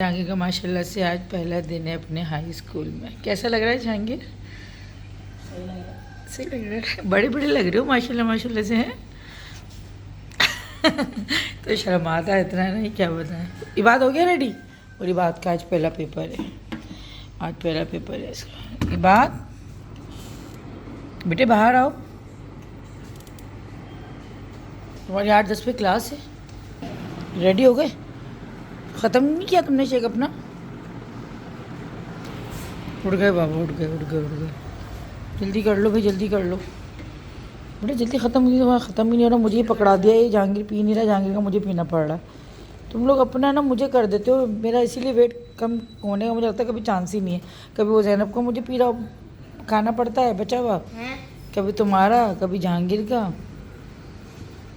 जहांगीर का माशाल्लाह से आज पहला दिन है अपने हाई स्कूल में। कैसा लग रहा है जहांगीर? सही लग रहा है। बड़े बड़े लग रहे हो माशाल्लाह माशाल्लाह से हैं। तो शर्माता है इतना नहीं, क्या बताएं। इबाद हो गया रेडी? और इबाद का आज पहला पेपर है। आज पहला पेपर है इसका। इबाद बेटे बाहर आओ, तुम्हारी 8-10 पे क्लास है। रेडी हो गए? ख़त्म नहीं किया तुमने शेक अपना? उठ गए बाबा, उठ गए उठ गए उठ गए। जल्दी कर लो भाई, जल्दी कर लो बेटा, जल्दी ख़त्म ही हुआ। ख़त्म ही नहीं हो रहा। मुझे ही पकड़ा दिया, ये जहांगीर पी नहीं रहा, जहांगीर का मुझे पीना पड़ रहा है। तुम लोग अपना ना मुझे कर देते हो, मेरा इसीलिए वेट कम होने का मुझे लगता है कभी चांस ही नहीं है। कभी वो ज़ैनब को मुझे पी रहा खाना पड़ता है बचा हुआ, कभी तुम्हारा, कभी जहांगीर का।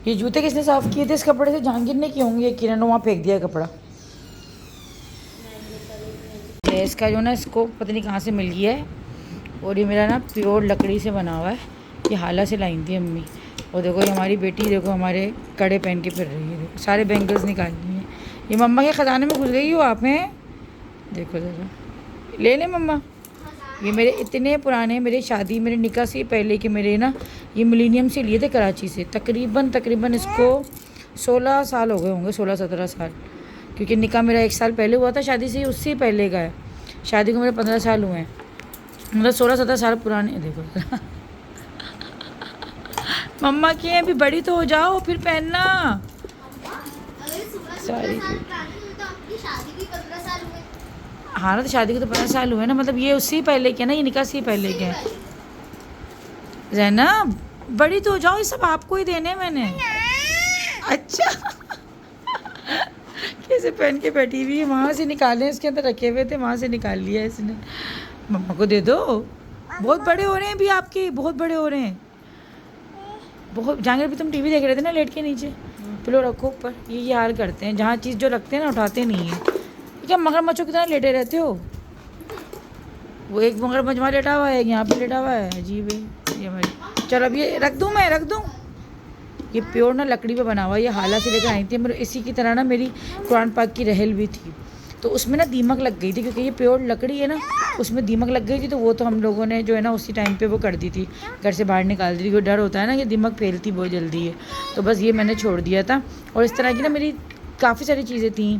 ये जूते किसने साफ़ किए थे इस कपड़े से? जहांगीर ने किए होंगे। किरण ने वहाँ फेंक दिया है कपड़ा। गैस का जो ना इसको पता नहीं कहाँ से मिल गया है। और ये मेरा ना प्योर लकड़ी से बना हुआ है। ये हाला से लाई थी अम्मी। और देखो ये हमारी बेटी, देखो हमारे कड़े पहन के फिर रही है। देखो सारे बैंगल्स निकाल लिए हैं। ये मम्मा के ख़जाने में घुस गई हो आप हैं। देखो ज़रा, ले लें मम्मा। ये मेरे इतने पुराने, मेरे शादी, मेरे निकाह से पहले के मेरे ना, ये मिलीनियम से लिए थे कराची से। तकरीबन इसको 16 साल हो गए होंगे, 16-17 साल। क्योंकि निकाह मेरा 1 साल पहले हुआ था शादी से, उससे पहले का है। शादी को मेरे 15 साल हुए हैं, मतलब 16-17 साल पुराने। देखो मम्मा की है, अभी बड़ी तो हो जाओ फिर पहनना सारी। हाँ ना, तो शादी को तो 15 साल हुए ना, मतलब ये उससे पहले के ना, ये निकाह से पहले के हैं। ज़ैनब बड़ी तो हो जाओ, ये सब आपको ही देने मैंने। अच्छा कैसे पहन के बैठी हुई है, वहाँ से निकाले, इसके अंदर रखे हुए थे, वहाँ से निकाल लिया इसने। मम्मा को दे दो, बहुत बड़े हो रहे हैं अभी आपके, बहुत बड़े हो रहे हैं बहुत। जहांगीर भी तुम टीवी देख रहे थे ना लेट के नीचे, पिलो रखो ऊपर। ये हाल करते हैं, जहाँ चीज़ जो रखते हैं ना उठाते नहीं है। क्या मगरमच्छों की तरह लेटे रहते हो? वो एक मगरमच्छ वहाँ लेटा हुआ है, यहाँ पे लेटा हुआ है, अजीब है ये हमारी। चलो अब ये रख दूँ, मैं रख दूँ। ये प्योर ना लकड़ी पे बना हुआ है, ये हाला से लेकर आई थी। मेरे इसी की तरह ना मेरी कुरान पाक की रहल भी थी, तो उसमें ना दीमक लग गई थी, क्योंकि ये प्योर लकड़ी है ना, उसमें दीमक लग गई थी। तो वो तो हम लोगों ने जो है ना उसी टाइम पे वो कर दी थी, घर से बाहर निकाल दी थी, क्योंकि डर होता है ना कि दीमक फैलती बहुत जल्दी है। तो बस ये मैंने छोड़ दिया था। और इस तरह की ना मेरी काफ़ी सारी चीज़ें थी।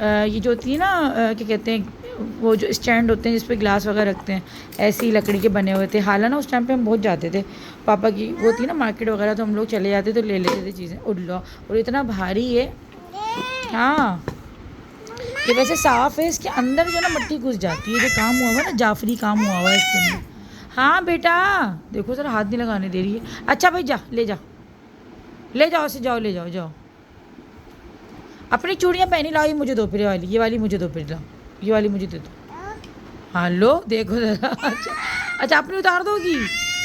ये जो थी ना क्या कहते हैं, वो जो स्टैंड होते हैं जिस पे ग्लास वगैरह रखते हैं, ऐसी लकड़ी के बने हुए थे। हालांकि ना उस टाइम पे हम बहुत जाते थे, पापा की वो थी ना मार्केट वगैरह, तो हम लोग चले जाते तो ले लेते थे चीज़ें। उल्लो, और इतना भारी है। हाँ ये वैसे साफ़ है, इसके अंदर जो ना मिट्टी घुस जाती है। जो काम हुआ हुआ ना, जाफरी काम हुआ हुआ है इसके अंदर। हाँ बेटा देखो ज़रा, हाथ नहीं लगाने दे रही है। अच्छा भाई जा, ले जा, ले जाओ से, जाओ ले जाओ, जाओ। अपनी चूड़ियाँ पहनी लाओ, ये मुझे दो फिर, वाली, ये वाली मुझे दो फिर, लाओ ये वाली मुझे दे दो। हाँ लो देखो ज़रा। अच्छा अपनी उतार दोगी?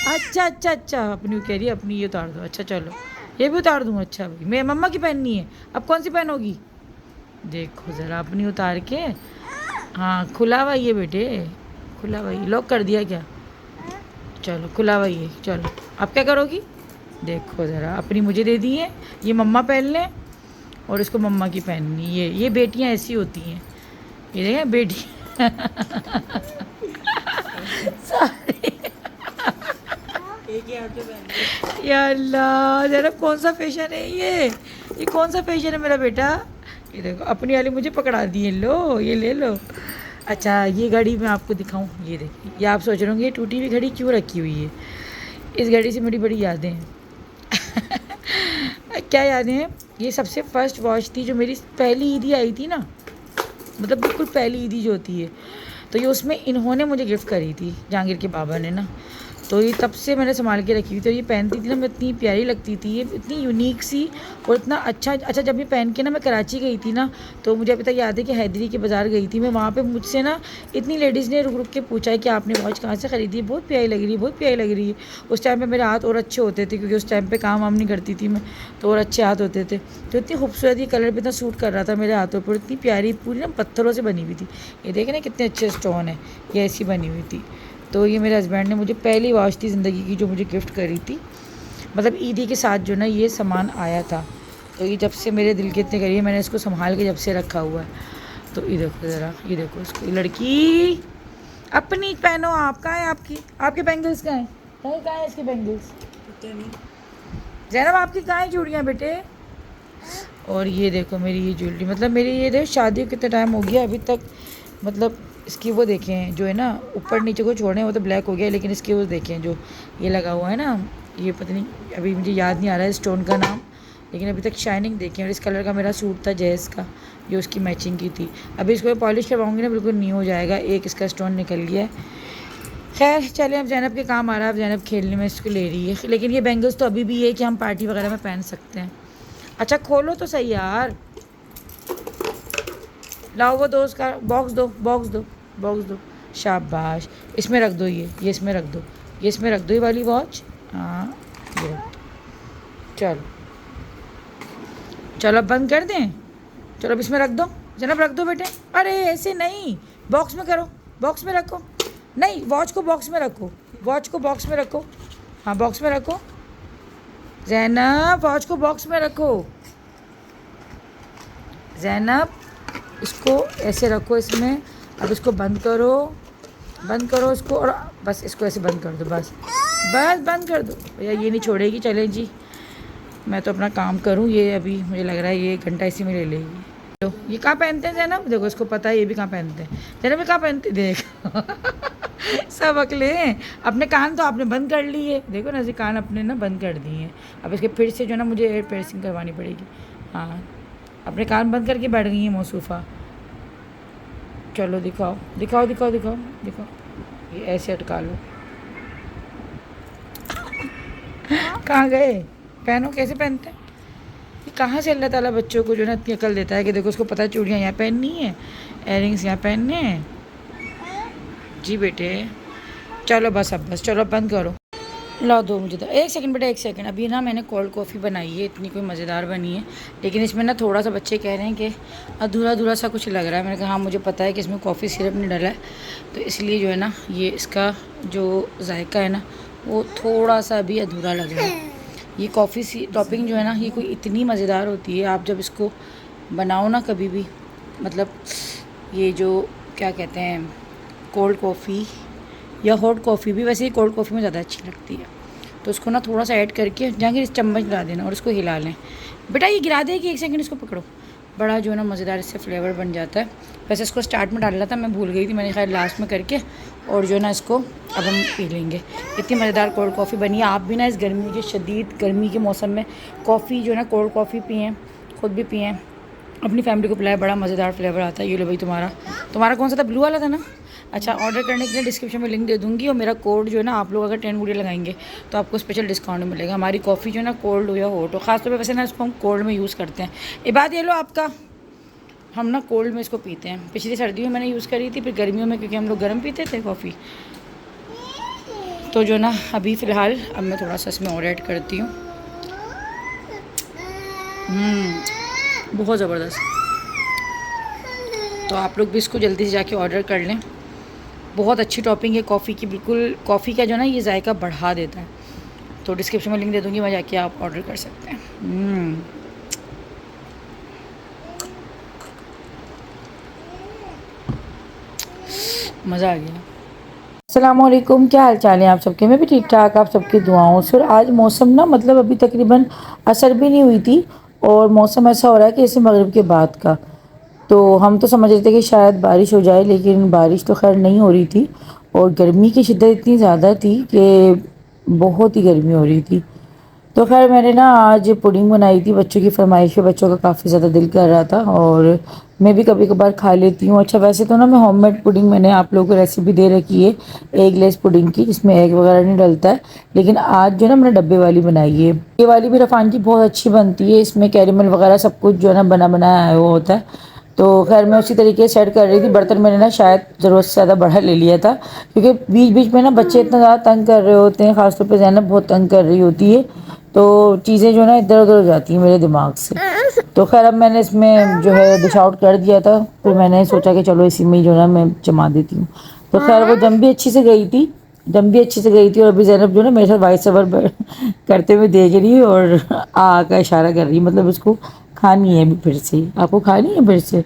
अच्छा अपनी कह रही है, अपनी ये उतार दो। अच्छा चलो ये भी उतार दूँ। अच्छा भाई, मैं मम्मा की पहननी है, अब कौन सी पहनोगी? देखो ज़रा अपनी उतार के। हाँ खुला हुआ ये बेटे, खुला हुआ ये। लॉक कर दिया क्या? चलो खुला हुआ ये, चलो अब क्या करोगी? देखो ज़रा, अपनी मुझे दे दी है, ये मम्मा पहन लें, और इसको मम्मा की पहननी। ये बेटियाँ ऐसी होती हैं, ये देखें बेटी। सारे या अल्लाह, ज़रा कौन सा फैशन है ये कौन सा फैशन है मेरा बेटा? ये देखो अपनी वाली मुझे पकड़ा दी है, लो ये ले लो। अच्छा ये घड़ी मैं आपको दिखाऊं, ये देखिए। ये आप सोच रहे होंगे ये टूटी हुई घड़ी क्यों रखी हुई है? इस घड़ी से मेरी बड़ी यादें हैं। क्या यादें हैं? ये सबसे फर्स्ट वॉच थी जो मेरी पहली ईदी आई थी ना, मतलब बिल्कुल पहली ईदी जो होती है, तो ये उसमें इन्होंने मुझे गिफ्ट करी थी, जहांगीर के बाबा ने ना। तो ये तब से मैंने संभाल के रखी हुई थी। और ये पहनती थी ना, मैं इतनी प्यारी लगती थी, ये इतनी यूनिक सी और इतना अच्छा। जब ये पहन के ना मैं कराची गई थी ना, तो मुझे अभी तक याद है कि हैदरी के बाज़ार गई थी मैं। वहाँ पे मुझसे ना इतनी लेडीज़ ने रुक रुक के पूछा है कि आपने वॉच कहाँ से ख़रीदी है, बहुत प्यारी लग रही है, बहुत प्यारी लग रही है। उस टाइम पर मेरे हाथ और अच्छे होते थे, क्योंकि उस टाइम पर काम वाम नहीं करती थी मैं, तो और अच्छे हाथ होते थे। तो इतनी खूबसूरत, ये कलर भी इतना सूट कर रहा था मेरे हाथों पर, इतनी प्यारी, पूरी ना पत्थरों से बनी हुई थी। ये देखें ना कितने अच्छे स्टोन है, ये ऐसी बनी हुई थी। तो ये मेरे हस्बैंड ने मुझे पहली वॉच थी ज़िंदगी की जो मुझे गिफ्ट करी थी, मतलब ईदी के साथ जो ना ये सामान आया था। तो ये जब से मेरे दिल के इतने करीब, मैंने इसको संभाल के जब से रखा हुआ है। तो ये देखो ज़रा, ये देखो इसको, लड़की अपनी पहनो। आप कहाँ है आपकी, आपके बैंगल्स कहाँ हैं? कहाँ है इसके बैंगल्स? जैनब आपकी कहाँ है चूड़ियाँ बेटे? और ये देखो मेरी ये ज्वेलरी, मतलब मेरी ये देखो शादी को कितना टाइम हो गया अभी तक, मतलब इसकी वो देखें जो है ना ऊपर नीचे को छोड़े वो तो ब्लैक हो गया, लेकिन इसकी वो देखें जो ये लगा हुआ है ना, ये पता नहीं अभी मुझे याद नहीं आ रहा है स्टोन का नाम, लेकिन अभी तक शाइनिंग देखें। और इस कलर का मेरा सूट था जैस का, जो उसकी मैचिंग की थी। अभी इसको पॉलिश करवाऊँगी ना बिल्कुल न्यू हो जाएगा। एक इसका स्टोन निकल गया है। खैर चले, अब जैनब के काम आ रहा है, अब जैनब खेलने में इसको ले रही है, लेकिन ये बैंगल्स तो अभी भी है कि हम पार्टी वगैरह में पहन सकते हैं। अच्छा खोलो तो सही यार, लाओ वो दो, उसका बॉक्स दो, बॉक्स दो, बॉक्स दो। शाबाश, इसमें रख दो, ये इसमें रख दो, ये इसमें रख दो ये वाली वॉच। हाँ ये रख दो। चलो चलो अब बंद कर दें। चलो अब इसमें रख दो जनाब, रख दो बेटे। अरे ऐसे नहीं, बॉक्स में करो, बॉक्स में रखो। नहीं, वॉच को बॉक्स में रखो, वॉच को बॉक्स में रखो। हाँ बॉक्स में रखो जैनब, वॉच को बॉक्स में रखो जैनब, इसको ऐसे रखो इसमें। अब इसको बंद करो, बंद करो इसको, और बस इसको ऐसे बंद कर दो, बस बस बंद कर दो भैया, ये नहीं छोड़ेगी। चलें जी, मैं तो अपना काम करूं, ये अभी मुझे लग रहा है ये 1 घंटा इसी में ले लेगी। तो ये कहाँ पहनते हैं जैनब? देखो इसको पता है ये भी कहाँ पहनते हैं। जैनब ये कहाँ पहनते, देख सब अकले हैं। अपने कान तो आपने बंद कर लिए, देखो ना, ऐसे कान अपने ना बंद कर दिए हैं। अब इसके फिर से जो ना मुझे एयर piercing करवानी पड़ेगी। हाँ अपने कान बंद करके बैठ गई हैं मौसूफ़ा। चलो दिखाओ दिखाओ दिखाओ दिखाओ दिखाओ, ये ऐसे अटका लो। कहाँ गए? पहनो, कैसे पहनते हैं ये? कहाँ से अल्लाह ताला बच्चों को जो ना इतनी अकल देता है कि देखो उसको पता है चूड़ियाँ यहाँ पहननी है, एयरिंग्स यहाँ पहनने हैं। जी बेटे चलो बस, अब बस चलो, अब बंद करो। ला दो मुझे तो, 1 सेकंड बेटा, 1 सेकंड। अभी ना मैंने कोल्ड कॉफ़ी बनाई है, इतनी कोई मज़ेदार बनी है, लेकिन इसमें ना थोड़ा सा बच्चे कह रहे हैं कि अधूरा अधूरा सा कुछ लग रहा है। मैंने कहा हाँ मुझे पता है कि इसमें कॉफ़ी सिरप नहीं डला है, तो इसलिए जो है ना ये इसका जो जायका है ना वो थोड़ा सा अभी अधूरा लग रहा है। ये कॉफ़ी सी टॉपिंग जो है ना ये कोई इतनी मज़ेदार होती है, आप जब इसको बनाओ ना कभी भी, मतलब ये जो क्या कहते हैं कोल्ड कॉफ़ी या हॉट कॉफ़ी भी, वैसे ही कोल्ड कॉफ़ी में ज़्यादा अच्छी लगती है। तो उसको ना थोड़ा सा ऐड करके जहाँ इस चम्मच गिरा देना और इसको हिला लें। बेटा ये गिरा दे कि 1 सेकंड इसको पकड़ो, बड़ा जो है ना मज़ेदार इससे फ्लेवर बन जाता है। वैसे इसको स्टार्ट में डालना था, मैं भूल गई थी, मैंने खैर लास्ट में करके, और जो है ना इसको अब हम पी लेंगे। इतनी मज़ेदार कोल्ड कॉफ़ी बनी है। आप भी ना इस गर्मी के शदीद गर्मी के मौसम में कॉफ़ी जो है ना कोल्ड कॉफ़ी पिएँ, ख़ुद भी पिएँ, अपनी फैमिली को पिलाए, बड़ा मज़ेदार फ्लेवर आता है। ये लो भाई, तुम्हारा कौन सा था? ब्लू वाला था ना? अच्छा, ऑर्डर करने के लिए डिस्क्रिप्शन में लिंक दे दूँगी, और मेरा कोड जो है ना आप लोग अगर 10 वीडियो लगाएंगे तो आपको स्पेशल डिस्काउंट मिलेगा। हमारी कॉफ़ी जो है ना कोल्ड हो या हॉट हो, ख़ासतौर पर वैसे ना इसको हम कोल्ड में यूज़ करते हैं। इबाद ये लो आपका, हम ना कोल्ड में इसको पीते हैं। पिछली सर्दियों में मैंने यूज़ करी थी, फिर गर्मियों में क्योंकि हम लोग गर्म पीते थे कॉफ़ी, तो जो ना अभी फ़िलहाल अब मैं थोड़ा सा इसमें और ऐड करती हूँ। बहुत ज़बरदस्त। तो आप लोग भी इसको जल्दी से जाके ऑर्डर कर लें, बहुत अच्छी टॉपिंग है कॉफ़ी की, बिल्कुल कॉफ़ी का जो ना ये जायका बढ़ा देता है। तो डिस्क्रिप्शन में लिंक दे दूँगी, वहाँ जाके आप ऑर्डर कर सकते हैं। मज़ा आ गया। अस्सलामुअलैकुम, क्या हाल चाल है आप सबके? मैं भी ठीक ठाक, आप सबकी दुआओं से। और आज मौसम ना मतलब अभी तकरीबन असर भी नहीं हुई थी, और मौसम ऐसा हो रहा है कि जैसे मगरिब के बाद का। तो हम तो समझ रहे थे कि शायद बारिश हो जाए, लेकिन बारिश तो खैर नहीं हो रही थी, और गर्मी की शिद्दत इतनी ज़्यादा थी कि बहुत ही गर्मी हो रही थी। तो खैर मैंने ना आज पुडिंग बनाई थी, बच्चों की फरमाइश पे, बच्चों का काफ़ी ज़्यादा दिल कर रहा था, और मैं भी कभी कभार खा लेती हूँ। अच्छा वैसे तो ना मैं होममेड पुडिंग, मैंने आप लोगों को रेसिपी दे रखी है एग लेस पुडिंग की, जिसमें एग वगैरह नहीं डलता है, लेकिन आज जो है ना मैंने डब्बे वाली बनाई है। ये वाली भी रफ़ान जी बहुत अच्छी बनती है, इसमें कैरेमल वगैरह सब कुछ जो है ना बना बनाया आया हुआ होता है। तो खैर मैं उसी तरीके से सेट कर रही थी। बर्तन मैंने ना शायद ज़रूरत से ज़्यादा बड़ा ले लिया था, क्योंकि बीच बीच में ना बच्चे इतना ज़्यादा तंग कर रहे होते हैं, ख़ासतौर पर ज़ैनब बहुत तंग कर रही होती है, तो चीज़ें जो है ना इधर उधर हो जाती हैं मेरे दिमाग से। तो खैर अब मैंने इसमें जो है डिश आउट कर दिया था, फिर मैंने सोचा कि चलो इसी में जो है ना मैं जमा देती हूँ। तो खैर वो दम भी अच्छी से गई थी, दम भी अच्छी से गई थी, और अभी ज़ैनब जो है ना मेरे साथ वाइस ओवर करते हुए देख रही है, और आ का इशारा कर रही है, मतलब उसको खानी है अभी फिर से। आपको खानी है फिर से?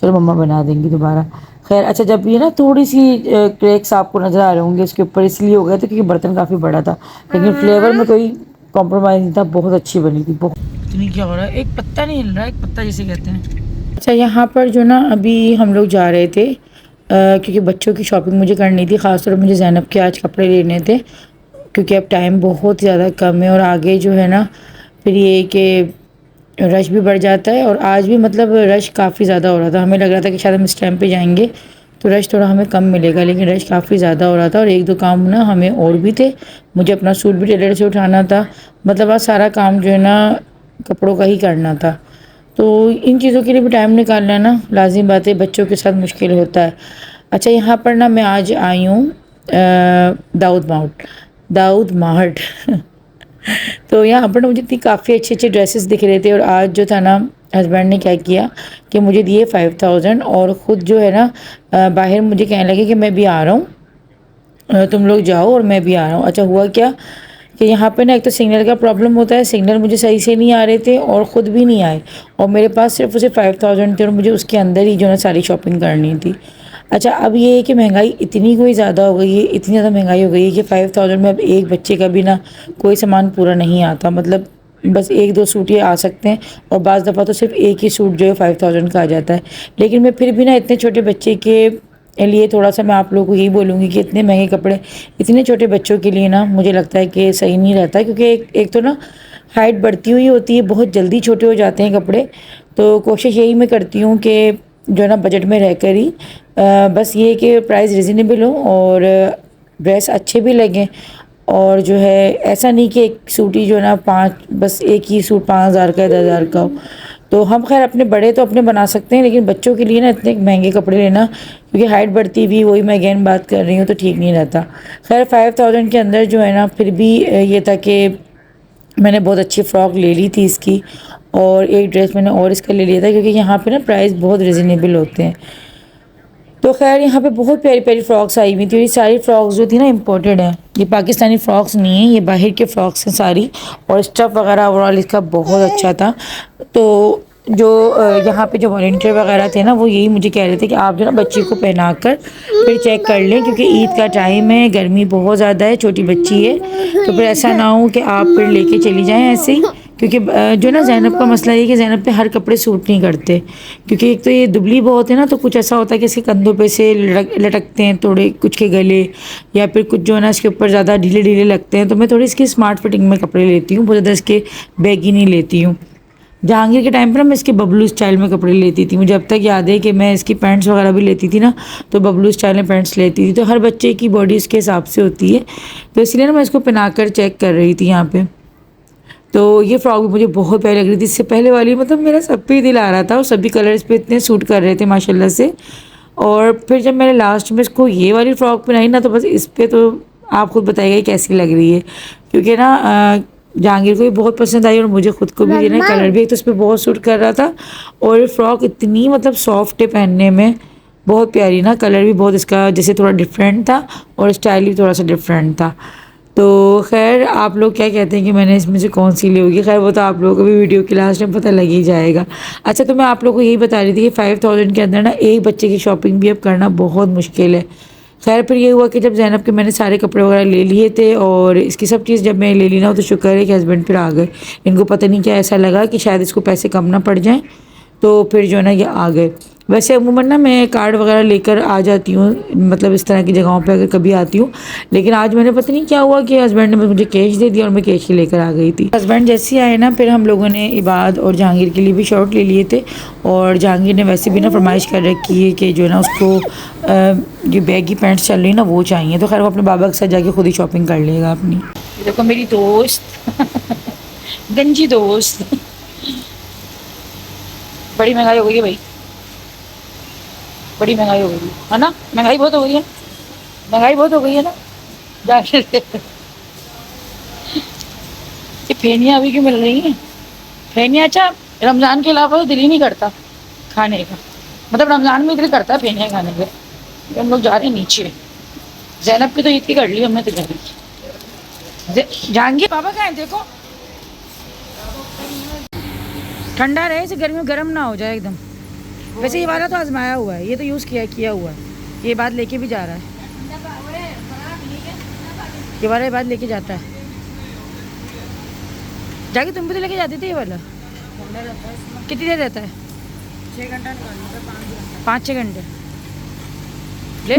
चलो मम्मा बना देंगी दोबारा। खैर अच्छा, जब ये ना थोड़ी सी क्रैक्स आपको नज़र आ रहे होंगे इसके ऊपर, इसलिए हो गया था क्योंकि बर्तन काफ़ी बड़ा था, लेकिन फ्लेवर में कोई कॉम्प्रोमाइज़ नहीं था, बहुत अच्छी बनी थी। बहुत इतनी क्या हो रहा है, एक पत्ता नहीं हिल रहा है, एक पत्ता जिसे कहते हैं। अच्छा यहाँ पर जो ना अभी हम लोग जा रहे थे क्योंकि बच्चों की शॉपिंग मुझे करनी थी, ख़ासतौर पर मुझे ज़ैनब के आज कपड़े लेने थे, क्योंकि अब टाइम बहुत ज़्यादा कम है और आगे जो है ना फिर ये कि रश भी बढ़ जाता है। और आज भी मतलब रश काफ़ी ज़्यादा हो रहा था, हमें लग रहा था कि शायद हम इस टाइम पे जाएंगे तो रश थोड़ा हमें कम मिलेगा, लेकिन रश काफ़ी ज़्यादा हो रहा था। और एक दो काम ना हमें और भी थे, मुझे अपना सूट भी टेलर से उठाना था, मतलब आज सारा काम जो है ना कपड़ों का ही करना था। तो इन चीज़ों के लिए भी टाइम निकालना ना लाजिम बात है, बच्चों के साथ मुश्किल होता है। अच्छा यहाँ पर ना मैं आज आई हूँ दाऊद मार्ट तो यहाँ पर ना मुझे इतनी काफ़ी अच्छे अच्छे ड्रेसेस दिख रहे थे, और आज जो था ना हस्बैंड ने क्या किया कि मुझे दिए 5000 और ख़ुद जो है ना बाहर मुझे कहने लगे कि मैं भी आ रहा हूँ, तुम लोग जाओ और मैं भी आ रहा हूँ। अच्छा हुआ क्या कि यहाँ पे ना एक तो सिग्नल का प्रॉब्लम होता है, सिग्नल मुझे सही से नहीं आ रहे थे और ख़ुद भी नहीं आए, और मेरे पास सिर्फ उसे 5000 थे और मुझे उसके अंदर ही जो है सारी शॉपिंग करनी थी। अच्छा अब ये है कि महंगाई इतनी कोई ज़्यादा हो गई है, इतनी ज़्यादा महंगाई हो गई है कि 5000 में अब एक बच्चे का भी ना कोई सामान पूरा नहीं आता, मतलब बस एक दो सूट ये आ सकते हैं, और बाज़ दफ़ा तो सिर्फ एक ही सूट जो है 5000 का आ जाता है। लेकिन मैं फिर भी ना इतने छोटे बच्चे के लिए थोड़ा सा मैं आप लोगों को यही बोलूँगी कि इतने महंगे कपड़े इतने छोटे बच्चों के लिए ना मुझे लगता है कि सही नहीं रहता, क्योंकि एक तो ना हाइट बढ़ती हुई होती है, बहुत जल्दी छोटे हो जाते हैं कपड़े। तो कोशिश यही मैं करती हूँ कि जो है ना बजट में रहकर ही बस ये कि प्राइस रिजनेबल हो और ड्रेस अच्छे भी लगें, और जो है ऐसा नहीं कि एक सूट ही जो है ना बस एक ही सूट 5000 का 10,000 का हो। तो हम खैर अपने बड़े तो अपने बना सकते हैं, लेकिन बच्चों के लिए ना इतने महंगे कपड़े लेना, क्योंकि हाइट बढ़ती हुई वही मैं अगेन बात कर रही हूँ, तो ठीक नहीं रहता। खैर 5000 के अंदर जो है ना फिर भी ये था कि मैंने बहुत अच्छी फ़्रॉक ले ली थी इसकी, और एक ड्रेस मैंने और इसका ले लिया था, क्योंकि यहाँ पे ना प्राइस बहुत रिजनेबल होते हैं। तो खैर यहाँ पे बहुत प्यारी प्यारी फ़्रॉक्स आई हुई थी, और ये सारी फ़्रॉक्स जो थी ना इम्पोर्टेड है, ये पाकिस्तानी फ़्रॉक्स नहीं है, ये बाहर के फ़्रॉक्स हैं सारी, और स्टफ़ वगैरह ओवरऑल इसका बहुत अच्छा था। तो जो यहाँ पे जो वॉलंटियर वगैरह थे ना वो यही मुझे कह रहे थे कि आप जो ना बच्ची को पहना कर फिर चेक कर लें, क्योंकि ईद का टाइम है, गर्मी बहुत ज़्यादा है, छोटी बच्ची है, तो फिर ऐसा ना हो कि आप फिर लेके चली जाएं ऐसे ही। क्योंकि जो ना ज़ैनब का मसला ये कि ज़ैनब पे हर कपड़े सूट नहीं करते, क्योंकि एक तो ये दुबली बहुत है ना, तो कुछ ऐसा होता है कि इसके कंधों पे से लटकते हैं थोड़े, कुछ के गले या फिर कुछ जो है ना इसके ऊपर ज़्यादा ढीले ढीले लगते हैं, तो मैं थोड़ी इसकी स्मार्ट फिटिंग में कपड़े लेती हूँ, बहुत ज़्यादा इसके बैगी नहीं लेती हूँ। जहांगीर के टाइम पर ना मैं इसके बबलू स्टाइल में कपड़े लेती थी, मुझे अब तक याद है कि मैं इसकी पैंट्स वगैरह भी लेती थी ना, तो बबलू स्टाइल में पैंट्स लेती थी, तो हर बच्चे की बॉडी इसके हिसाब से होती है, तो इसलिए ना मैं इसको पहना कर चेक कर रही थी यहाँ पे। तो ये फ्रॉक भी मुझे बहुत प्यारी लग रही थी, इससे पहले वाली मतलब मेरा सब पे ही दिल आ रहा था, और सभी कलर्स पे इतने सूट कर रहे थे माशाल्लाह से। और फिर जब मैंने लास्ट में इसको ये वाली फ़्रॉक पहनाई ना, तो बस इस पर तो आप खुद बताइएगा कैसी लग रही है, क्योंकि ना जहांगीर को भी बहुत पसंद आई और मुझे खुद को भी ना कलर भी एक तो उस पर बहुत सूट कर रहा था, और ये फ़्रॉक इतनी मतलब सॉफ्ट है पहनने में, बहुत प्यारी ना, कलर भी बहुत इसका जैसे थोड़ा डिफरेंट था और स्टाइल भी थोड़ा सा डिफरेंट था। तो खैर आप लोग क्या कहते हैं कि मैंने इसमें से कौन सी ली होगी, खैर वो तो आप लोगों को भी वीडियो के लास्ट में पता लग ही जाएगा। अच्छा तो मैं आप लोगों को यही बता रही थी कि 5000 के अंदर ना एक बच्चे की शॉपिंग भी अब करना बहुत मुश्किल है। खैर फिर ये हुआ कि जब ज़ैनब के मैंने सारे कपड़े वगैरह ले लिए थे और इसकी सब चीज़ जब मैं ले ली ना, तो शुक्र है कि हस्बैंड फिर आ गए, इनको पता नहीं क्या ऐसा लगा कि शायद इसको पैसे कम ना पड़ जाएँ, तो फिर जो है ना ये आ गए। वैसे अमूमन ना मैं कार्ड वगैरह लेकर आ जाती हूँ, मतलब इस तरह की जगहों पे अगर कभी आती हूँ, लेकिन आज मैंने पता नहीं क्या हुआ कि हस्बैंड ने मुझे कैश दे दिया और मैं कैश ही लेकर आ गई थी। हस्बैंड जैसे ही आए ना, फिर हम लोगों ने इबाद और जहांगीर के लिए भी शर्ट ले लिए थे, और जहांगीर ने वैसे भी ना फरमाइश कर रखी है कि जो है ना उसको जो बैगी पैंट्स चल रही ना वो चाहिए, तो खैर वो अपने बाबा के साथ जाके खुद ही शॉपिंग कर लेगा अपनी। देखो मेरी दोस्त गंजी दोस्त, बड़ी महंगाई हो गई है भाई, बड़ी महंगाई हो गई है ना, महंगाई बहुत हो गई है, महंगाई बहुत हो गई है ना। जाके ये फेनियाँ अभी क्यों मिल रही हैं, फेनियाँ अच्छा रमज़ान के अलावा तो दिल ही नहीं करता खाने का, मतलब रमज़ान में दिल करता है फेनियाँ खाने का। हम लोग जा रहे हैं नीचे, ज़ैनब की तो ईद की कर ली हमने, तो जाएंगे पापा कहाँ हैं देखो, ठंडा रहे इसे गर्मी में गर्म ना हो जाए एकदम। वैसे ये वाला तो आजमाया हुआ है, ये तो यूज़ किया हुआ है, ये बात लेके भी जा रहा है, ये वाला ये बात लेके जाता है। जाके तुम भी तो लेके जाती थी ये वाला। कितनी देर रहता है? 6 घंटा निकालने का, 5-6 घंटे।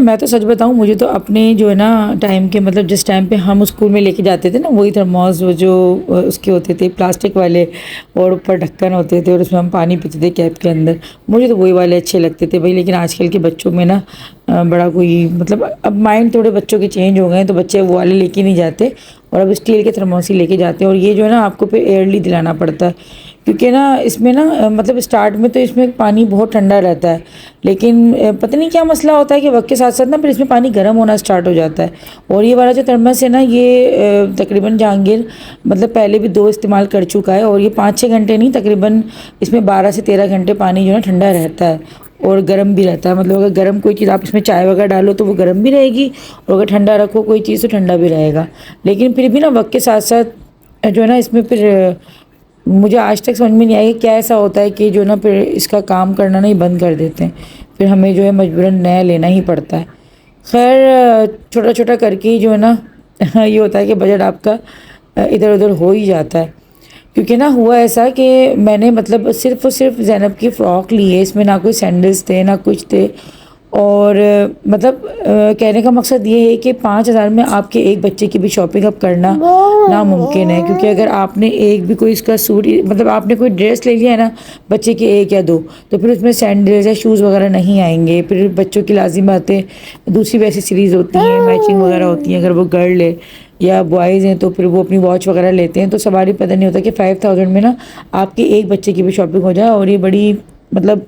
मैं तो सच बताऊं, मुझे तो अपने जो है ना टाइम के, मतलब जिस टाइम पे हम स्कूल में लेके जाते थे ना, वही थर्मोस वो जो उसके होते थे प्लास्टिक वाले, और ऊपर ढक्कन होते थे और उसमें हम पानी पीते थे कैप के अंदर, मुझे तो वही वाले अच्छे लगते थे भाई। लेकिन आजकल के बच्चों में ना बड़ा कोई, मतलब अब माइंड थोड़े बच्चों के चेंज हो गए हैं, तो बच्चे वो वाले लेके नहीं जाते और अब स्टील के थर्मोस ही लेके जाते हैं। और ये जो है ना आपको फिर एयरली दिलाना पड़ता है, क्योंकि ना इसमें ना मतलब स्टार्ट में तो इसमें पानी बहुत ठंडा रहता है, लेकिन पता नहीं क्या मसला होता है कि वक्त के साथ साथ ना फिर इसमें पानी गर्म होना स्टार्ट हो जाता है। और ये वाला जो थर्मस है ना, ये तकरीबन जहांगीर मतलब पहले भी 2 इस्तेमाल कर चुका है, और ये 5-6 घंटे नहीं, तकरीबन इसमें 12 से 13 घंटे पानी जो है ठंडा रहता है और गर्म भी रहता है। मतलब अगर गर्म कोई चीज़ आप इसमें चाय वगैरह डालो तो वो गर्म भी रहेगी, और अगर ठंडा रखो कोई चीज़ तो ठंडा भी रहेगा। लेकिन फिर भी ना वक्त के साथ साथ जो है ना इसमें फिर मुझे आज तक समझ में नहीं आया कि क्या ऐसा होता है कि जो ना फिर इसका काम करना नहीं बंद कर देते हैं, फिर हमें जो है मजबूरन नया लेना ही पड़ता है। खैर छोटा छोटा करके ही जो है ना ये होता है कि बजट आपका इधर उधर हो ही जाता है। क्योंकि ना हुआ ऐसा कि मैंने मतलब सिर्फ़ और सिर्फ ज़ैनब की फ़्रॉक ली है, इसमें ना कोई सैंडल्स थे ना कुछ थे, और मतलब कहने का मकसद ये है कि 5,000 में आपके एक बच्चे की भी शॉपिंग अब करना नामुमकिन है। क्योंकि अगर आपने एक भी कोई इसका सूट, मतलब आपने कोई ड्रेस ले लिया है ना बच्चे के 1 या 2, तो फिर उसमें सैंडल्स या शूज़ वगैरह नहीं आएंगे। फिर बच्चों की लाजिम बातें दूसरी वैसी सीरीज़ होती हैं, मैचिंग वगैरह होती हैं, अगर वो गर्ल है या बॉयज़ हैं तो फिर वो अपनी वॉच वगैरह लेते हैं, तो सवारी पता नहीं होता कि 5,000 में ना आपके एक बच्चे की भी शॉपिंग हो जाए। और ये बड़ी मतलब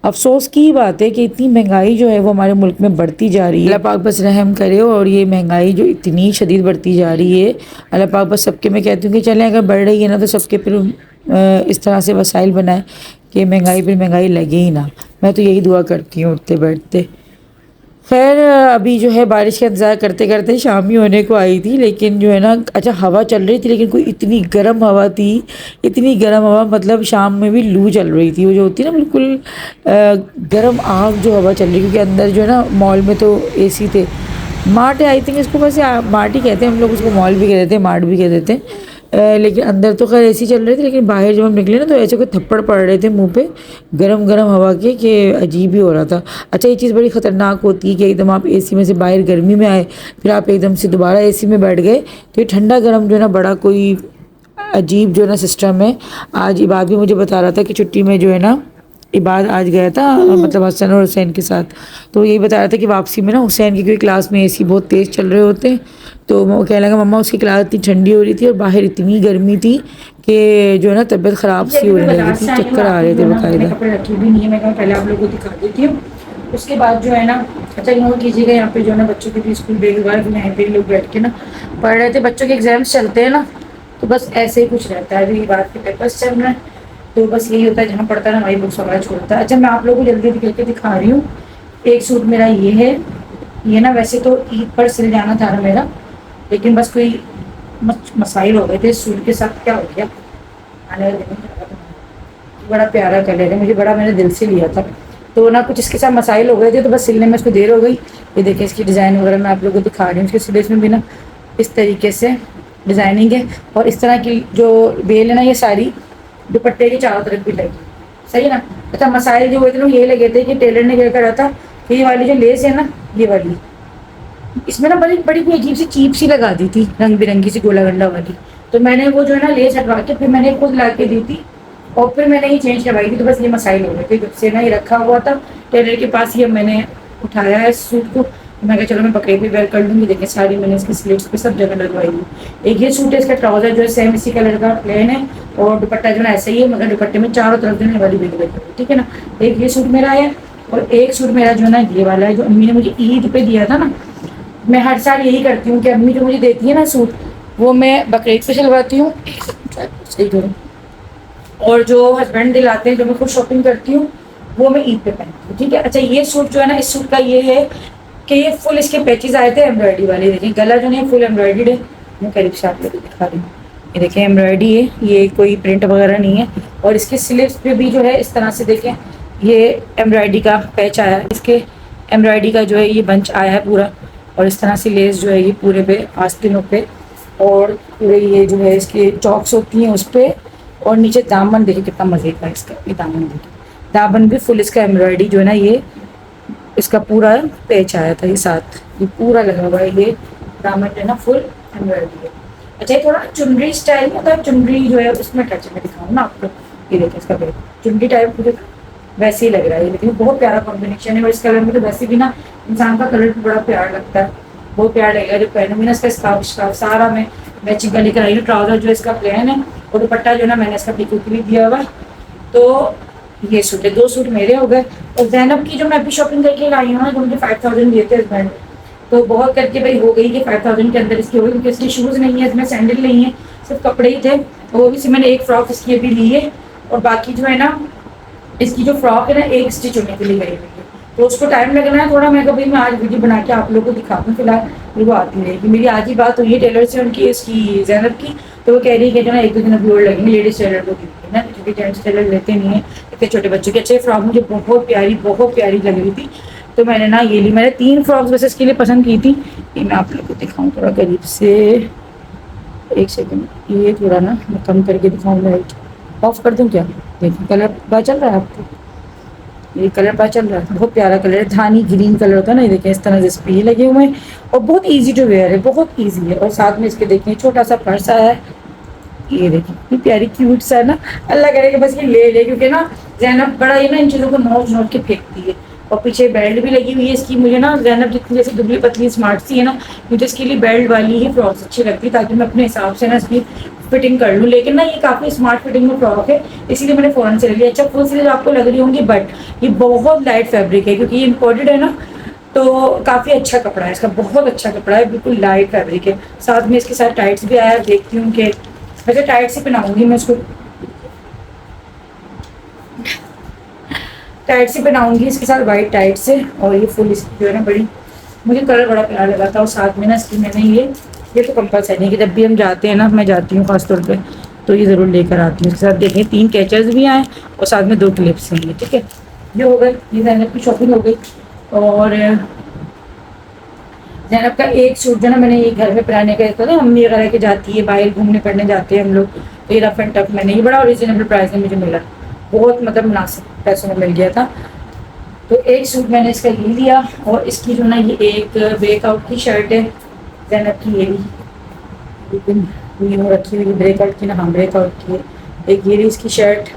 अफसोस की बात है कि इतनी महंगाई जो है वो हमारे मुल्क में बढ़ती जा रही है। अल्लाह पाक बस रहम करे, और ये महंगाई जो इतनी शदीद बढ़ती जा रही है, अल्लाह पाक बस सबके, मैं कहती हूँ कि चलें अगर बढ़ रही है ना तो सबके फिर इस तरह से वसाइल बनाए कि महंगाई पर महंगाई लगे ही ना। मैं तो यही दुआ करती हूँ उठते बैठते। खैर अभी जो है बारिश का इंतज़ार करते करते शाम ही होने को आई थी, लेकिन जो है ना अच्छा हवा चल रही थी, लेकिन कोई इतनी गर्म हवा थी, इतनी गर्म हवा, मतलब शाम में भी लू चल रही थी, वो जो होती है ना बिल्कुल गर्म आग जो हवा चल रही, क्योंकि अंदर जो है ना मॉल में तो एसी थे। मार्ट आई थिंक इसको वैसे मार्ट ही कहते हैं हम लोग, उसको मॉल भी कह देते हैं, मार्ट भी कह देते हैं। लेकिन अंदर तो खैर एसी चल रही थी, लेकिन बाहर जब हम निकले ना तो ऐसे कोई थप्पड़ पड़ रहे थे मुंह पे गरम गरम हवा के, कि अजीब ही हो रहा था। अच्छा ये चीज़ बड़ी ख़तरनाक होती है कि एकदम आप एसी में से बाहर गर्मी में आए, फिर आप एकदम से दोबारा एसी में बैठ गए, तो ये ठंडा गर्म जो है ना बड़ा कोई अजीब जो है ना सिस्टम है। आज इबाद भी मुझे बता रहा था कि छुट्टी में जो है ना इबाद आज गया था मतलब हसन और हुसैन के साथ, तो यही बता रहा था कि वापसी में ना हुसैन की क्योंकि क्लास में एसी बहुत तेज़ चल रहे होते हैं, तो वो कहने लगा मम्मा उसकी क्लास इतनी ठंडी हो रही थी और बाहर इतनी गर्मी थी कि जो है ना तबीयत ख़राब सी होने लगी थी, चक्कर आ रहे थे बाकायदा। कपड़े रखे भी नहीं है, मैं पहले आप लोगों को दिखा देती हूँ। उसके बाद जो है ना अच्छा नोट कीजिएगा, यहाँ पे जो है ना बच्चों के भी स्कूल बैग वगैरह यहाँ पे लोग बैठ के ना पढ़ रहे थे। बच्चों के एग्जाम्स चलते हैं ना तो बस ऐसे ही कुछ रहता है, अभी बात के पेपर्स चल रहे हैं, तो बस यही होता है जहाँ पढ़ता है ना वही बुक्स वगैरह छोड़ता है। अच्छा मैं आप लोगों को जल्दी जल्दी करके दिखा रही हूँ। एक सूट मेरा ये है, ये ना वैसे तो ईद पर सिल जाना था ना मेरा, लेकिन बस कोई मसाइल हो गए थे सूट के साथ, क्या हो गया आने वाले दिन। बड़ा प्यारा कलर है, मुझे बड़ा मैंने दिल से लिया था, तो ना कुछ इसके साथ मसाइल हो गए थे, तो बस सिलने में इसको देर हो गई। ये देखिए इसकी डिज़ाइन वगैरह मैं आप लोगों को दिखा रही हूँ, इसके सिले में भी ना इस तरीके से डिज़ाइनिंग है, और इस तरह की जो बेल है ना ये सारी दुपट्टे के चारों तरफ भी लगी, सही है ना। अच्छा मसाइल जो हुए थे ना ये लगे थे कि टेलर ने क्या करा था कि ये वाली जो लेस है ना ये वाली, इसमें ना बड़ी बड़ी कोई अजीब सी चीप सी लगा दी थी रंग बिरंगी सी गोला गंडा वाली, तो मैंने वो जो है ना लेस हटवा के फिर मैंने खुद ला के दी थी और फिर मैंने ही चेंज करवाई थी। तो बस ये मसाइल हो गए थे, जब से ना ये रखा हुआ था टेलर के पास, ये मैंने उठाया है इस सूट को, मैं कहा चलो मैं बकरीद भी वेयर कर लूँगी। देखिए साड़ी मैंने इसकी स्लीव्स पे सब जगह लगवाई है। एक ये सूट है, इसका ट्राउजर जो है सेम इसी कलर का प्लेन है, और दुपट्टा जो है ऐसा ही है, मगर दुपट्टे में चारों तरफ जो है वाली बेग लगी है, ठीक है ना। एक ये सूट मेरा है, और एक सूट मेरा जो है ना ये वाला है, जो अम्मी ने मुझे ईद पे दिया था ना। मैं हर साल यही करती हूँ कि अम्मी जो मुझे देती है ना सूट, वो मैं बकरीद पे सिलवाती हूँ सही करूँ, और जो हस्बैंड दिलाते हैं जो मैं खुद शॉपिंग करती हूँ वो मैं ईद पे पहनती हूँ, ठीक है। अच्छा ये सूट जो है ना, इस सूट का ये है कि ये फुल इसके पैचेस आए थे एम्ब्रॉयडरी वाले, देखिए गला जो नहीं फुल एम्ब्रॉयडरी है, मैं करीब से आप लोग को दिखा रही हूँ, ये देखिए एम्ब्रॉयडरी है, ये कोई प्रिंट वगैरह नहीं है। और इसके स्लीव्स पे भी जो है इस तरह से देखें ये एम्ब्रॉयडरी का पैच आया है, इसके एम्ब्रॉयडरी का जो है ये बंच आया है पूरा, और इस तरह से लेस जो है ये पूरे पे आस्तीनों पे, और पूरे ये जो है इसकी चॉक्स होती हैं उस पर, और नीचे दामन देखिए कितना मज़े का है इसका, ये दामन देखिए, दामन भी फुल इसका एम्ब्रॉयडरी जो है ना ये इसका पूरा पैच आया था, ये साथ ये पूरा लगा हुआ है, ये दामन जो है ना फुल एम्ब्रॉयडरी है। अच्छा ये थोड़ा चुनरी स्टाइल में होता है, चुनरी जो है उसमें टच में दिखाऊँ ना आपको, ये देखिए इसका बैग चुनरी टाइप मुझे वैसे ही लग रहा है ये, लेकिन बहुत प्यारा कॉम्बिनेशन है, और इस कलर में तो वैसे भी ना इंसान का कलर भी बड़ा प्यार लगता है, बहुत प्यार लगेगा जो पहनूंगी ना। इसका स्कार्फ स्कार्फ सारा मैं मैचिंग का लेकर आई हूँ, ट्राउजर जो इसका प्लेन है, और दुपट्टा जो है ना मैंने इसका पीकू के लिए दिया हुआ है। तो ये सूट है, 2 सूट मेरे हो गए, और जैनब की जो मैं अभी शॉपिंग करके लाई हूँ ना, जो मुझे 5000 दिए थे हस्बैंड, तो बहुत करके भाई हो गई कि 5000 के अंदर इसकी हो गई, क्योंकि इसके शूज़ नहीं है, इसमें सैंडल नहीं है, सिर्फ कपड़े ही थे, तो वो भी मैंने एक फ्रॉक इसकी अभी ली है, और बाकी जो है ना इसकी जो फ्रॉक है ना एक स्टिच होने के लिए गई हुई है, तो उसको टाइम लगना है थोड़ा, मैं कभी मैं आज वीडियो बना के आप लोगों को दिखा दूँ, फिलहाल मेरे को आती रहेगी। मेरी आज ही बात हुई है टेलर से उनकी इसकी जैनब की, तो वो कह रही है कि जो ना 1-2 दिन अभी और लगेंगे, लेडीज टेलर को दी ना, क्योंकि जेंट्स टेलर लेते नहीं है इतने छोटे बच्चों के। अच्छे फ्रॉक मुझे बहुत प्यारी लग रही थी, तो मैंने ना ये ली, मैंने 3 फ्रॉक्स वैसे इसके लिए पसंद की थी, ये मैं आप लोग को दिखाऊँ थोड़ा करीब से, 1 सेकेंड, ये थोड़ा ना मैं कम करके दिखाऊँ, लाइट ऑफ कर दूँ क्या, देखिए कलर पता चल रहा है आपको, ये कलर पता चल रहा है, बहुत प्यारा कलर है, धानी ग्रीन कलर होता है ना, ये देखें इस तरह से ये लगे हुए हैं, और बहुत इजी टू वेयर है, बहुत इजी है, और साथ में इसके देखें छोटा सा पर्स आया है, ये देखिए ये प्यारी क्यूट सा ना, अल्लाह करे कि बस ये ले ले, क्योंकि ना जैनब बड़ा ये ना इन चीज़ों को नोच नोच के फेंकती है, और पीछे बेल्ट भी लगी हुई है इसकी, मुझे ना जैनब जितनी जैसे दुबली पतली स्मार्ट सी है ना, मुझे इसके लिए बेल्ट वाली ही फ्रॉक्स अच्छी लगती है, ताकि मैं अपने हिसाब से ना इसकी फिटिंग कर लूँ, लेकिन ना ये काफ़ी स्मार्ट फिटिंग में फ्रॉक है, इसीलिए मैंने फ़ौरन से ले लिया। अच्छा फुल स्लीव आपको लग रही होंगी, बट ये बहुत लाइट फैब्रिक है, क्योंकि ये इम्पोर्टेड है ना, तो काफ़ी अच्छा कपड़ा है इसका, बहुत अच्छा कपड़ा है, बिल्कुल लाइट फैब्रिक है, साथ में इसके साथ टाइट्स भी आया, देखती हूँ कि वैसे टाइट से पहनाऊंगी मैं इसको, टाइट से पहनाऊंगी इसके साथ वाइट टाइट से, और ये फुल इसकी जो है ना बड़ी मुझे कलर बड़ा प्यारा लगा था, और साथ में ना इसकी मैंने ये तो कंपलसरी है कि जब भी हम जाते हैं ना, मैं जाती हूँ खासतौर पे, तो ये ज़रूर लेकर आती हूँ। इसके साथ देखें 3 कैचर्स भी आए, और साथ में 2 क्लिप्स हैं, ठीक है। ये हो गई, ये जैनब की शॉपिंग हो गई, और जैनब का एक सूट जो ना मैंने ये घर में पहनाने का था ना, मम्मी वगैरह के जाती है, बाहर घूमने फिरने जाते हैं हम लोग, तो ये रफ एंड टफ मैंने ये बड़ा रिजनेबल प्राइस में मुझे मिला, बहुत मतलब मुनासिब पैसों में मिल गया था, तो एक सूट मैंने इसका ये लिया, और इसकी जो ना ये एक ब्रेकआउट की शर्ट है जैनब की, ये भी लेकिन ये हो रखी हुई ब्रेकआउट की ना, हाँ ब्रेकआउट की है, एक ये इसकी शर्ट,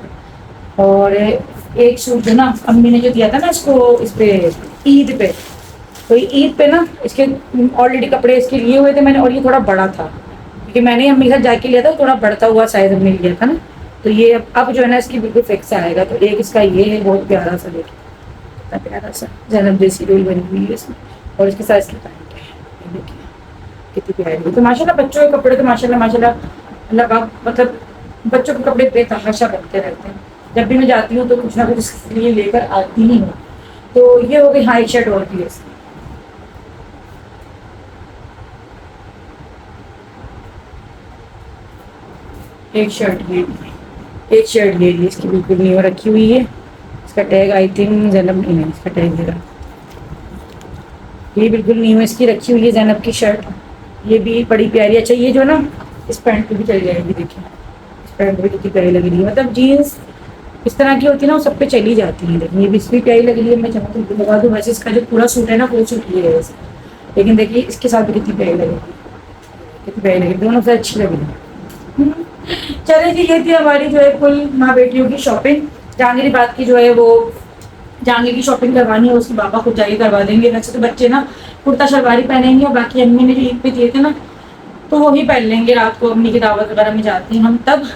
और एक सूट जो ना अम्मी ने जो दिया था ना इसको इस पे ईद पे, तो ईद पे ना इसके ऑलरेडी कपड़े इसके लिए हुए थे मैंने, और ये थोड़ा बड़ा था, क्योंकि मैंने अम्मी के साथ जाके लिया था, थोड़ा बढ़ता हुआ साइज में लिया था ना, तो ये अब जो है ना इसकी बिल्कुल फिक्स आएगा। तो एक इसका ये है बहुत प्यारा सा, देखिए कितना प्यारा सा जैनब जैसी रोल बनी हुई है इसमें, और इसके साथ इसकी पैंट है, ये देखिए कितनी प्यारी है। तो माशाल्लाह बच्चों के कपड़े तो माशाल्लाह अल्लाह का मतलब बच्चों के कपड़े बेतहाशा बनते रहते हैं, जब भी मैं जाती हूँ तो कुछ ना कुछ इसके लिए लेकर आती ही हूँ। तो ये हो गई हाई शर्ट, और भी इसकी एक शर्ट ये ली, इसकी बिल्कुल न्यू रखी हुई है, इसका टैग आई थिंक जैनब नहीं है, इसका टैग दे रहा, ये बिल्कुल न्यू है इसकी रखी हुई है जैनब की शर्ट, ये भी बड़ी प्यारी। अच्छा ये जो ना इस पैंट पे भी चल जाएगी, देखिए इस पैंट पे कितनी प्यारी लग रही है, मतलब जीन्स इस तरह की होती है ना वो सब पे चली जाती है, लेकिन ये भी इसकी प्यारी लग रही है, मैं चाहती हूँ लगा दूँ। वैसे इसका जो पूरा सूट है ना फुल सूट ये है वैसे, लेकिन देखिए इसके साथ भी कितनी प्यारी लगेगी, कितनी प्यारी लगेगी, दोनों से अच्छी लग रही है। चले जी, ये थी हमारी जो है कुल माँ बेटियों की शॉपिंग। जहांगीर बात की जो है वो जहांगीर की शॉपिंग करवानी है उसकी पापा खुद जाके करवा देंगे, वैसे तो बच्चे ना कुर्ता शलवार ही पहनेंगे, और बाकी अम्मी ने जो ईद पे दिए थे ना तो वही पहन लेंगे, रात को अम्मी की दावत वगैरह में जाते हैं हम तब,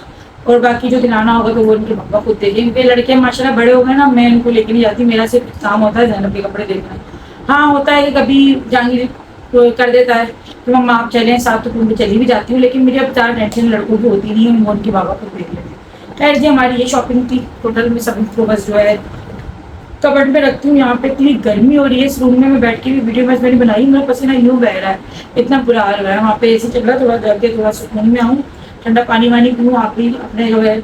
और बाकी जो दिलाना होगा तो वो उनके पापा खुद देंगे, क्योंकि लड़के माशाल्लाह बड़े हो गए ना, मैं उनको लेके नहीं जाती, मेरा सिर्फ काम होता है जैनब के कपड़े देखना। हाँ होता है कि कभी जहांगीर कर देता है तो मम्मा आप चलें साथ, तो तुम चली भी जाती हूँ, लेकिन मुझे अब ज़्यादा टेंशन लड़कों की होती नहीं है, वो उनके बाबा खुद देख लेते हैं। खैर जी हमारी ये शॉपिंग थी टोटल में, सब को बस जो है कबर्ड में रखती हूँ। यहाँ पे इतनी गर्मी हो रही है इस रूम में, मैं बैठ के भी वीडियो मैंने बनाई, मेरा पसीना यूँ बह रहा है, इतना बुरा हाल हो रहा है। वहाँ पे एसी चल रहा है, थोड़ा घर के थोड़ा सुकून में आऊँ, ठंडा पानी वानी पीऊँ, आप भी अपने जो है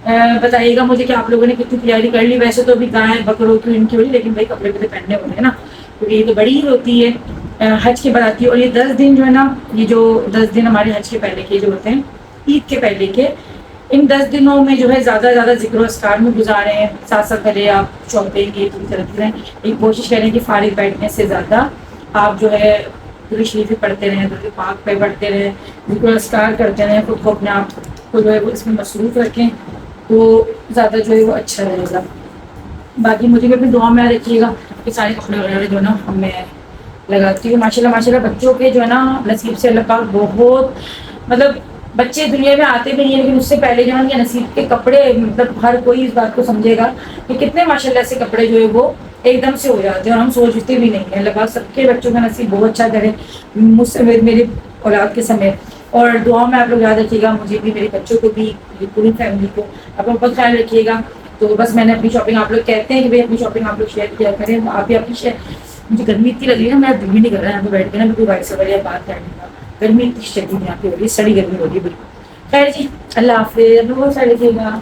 बताइएगा मुझे कि आप लोगों ने कितनी तैयारी कर ली। वैसे तो अभी गाय बकरों की इनकी हुई, लेकिन भाई कपड़े भी तो पहनने होते हैं ना, क्योंकि ये तो बड़ी ईद होती है, हज के बाद आती है। और ये 10 दिन जो है ना, ये जो 10 दिन हमारे हज के पहले के जो होते हैं, ईद के पहले के, इन 10 दिनों में जो है ज़्यादा जिक्र अस्कार में गुजारे हैं। साथ साथ पहले आप शॉपिंग ये पूरी तरह करें, एक कोशिश करें कि फारिग बैठने से ज़्यादा आप जो है पूरी शरीफ पढ़ते रहें, दूसरे पाक पे पढ़ते रहें, जिक्र अस्कार करते रहें, खुद को अपने आप को जो है वो इसमें मसरूफ़ रखें, तो ज़्यादा जो है वो अच्छा रहेगा। बाकी मुझे भी अपनी दुआ में याद रखिएगा कि सारे कपड़े वगैरह जो है ना मैं लगाती हूँ। माशाल्लाह बच्चों के जो है ना नसीब से अल्लाह पाक बहुत, मतलब बच्चे दुनिया में आते भी नहीं है, लेकिन उससे पहले जो है उनके नसीब के कपड़े, मतलब हर कोई इस बात को समझेगा कि कितने माशाल्लाह से कपड़े जो है वो एकदम से हो जाते हैं और हम सोचते भी नहीं है। अल्लाह पाक सबके बच्चों का नसीब बहुत अच्छा करे, मुझसे मेरी औलाद के समेत। और दुआ में आप लोग याद रखिएगा, मुझे भी, मेरे बच्चों को भी, मेरी पूरी फैमिली को आप लोग बहुत ख्याल रखिएगा। तो बस मैंने अपनी शॉपिंग, आप लोग कहते हैं कि भाई अपनी शॉपिंग आप लोग शेयर किया करें, तो आप भी अपनी शेयर। मुझे गर्मी इतनी लग रही है ना, मेरा दिल भी नहीं कर रहा है यहाँ पे बैठ के ना बिल्कुल वाइट सवर या बात करने का। गर्मी इतनी शदीद यहाँ पे हो रही है, सड़ी गर्मी हो रही है बिल्कुल। खैर जी, अल्लाह हाफिज़, बहुत सारे रखिएगा।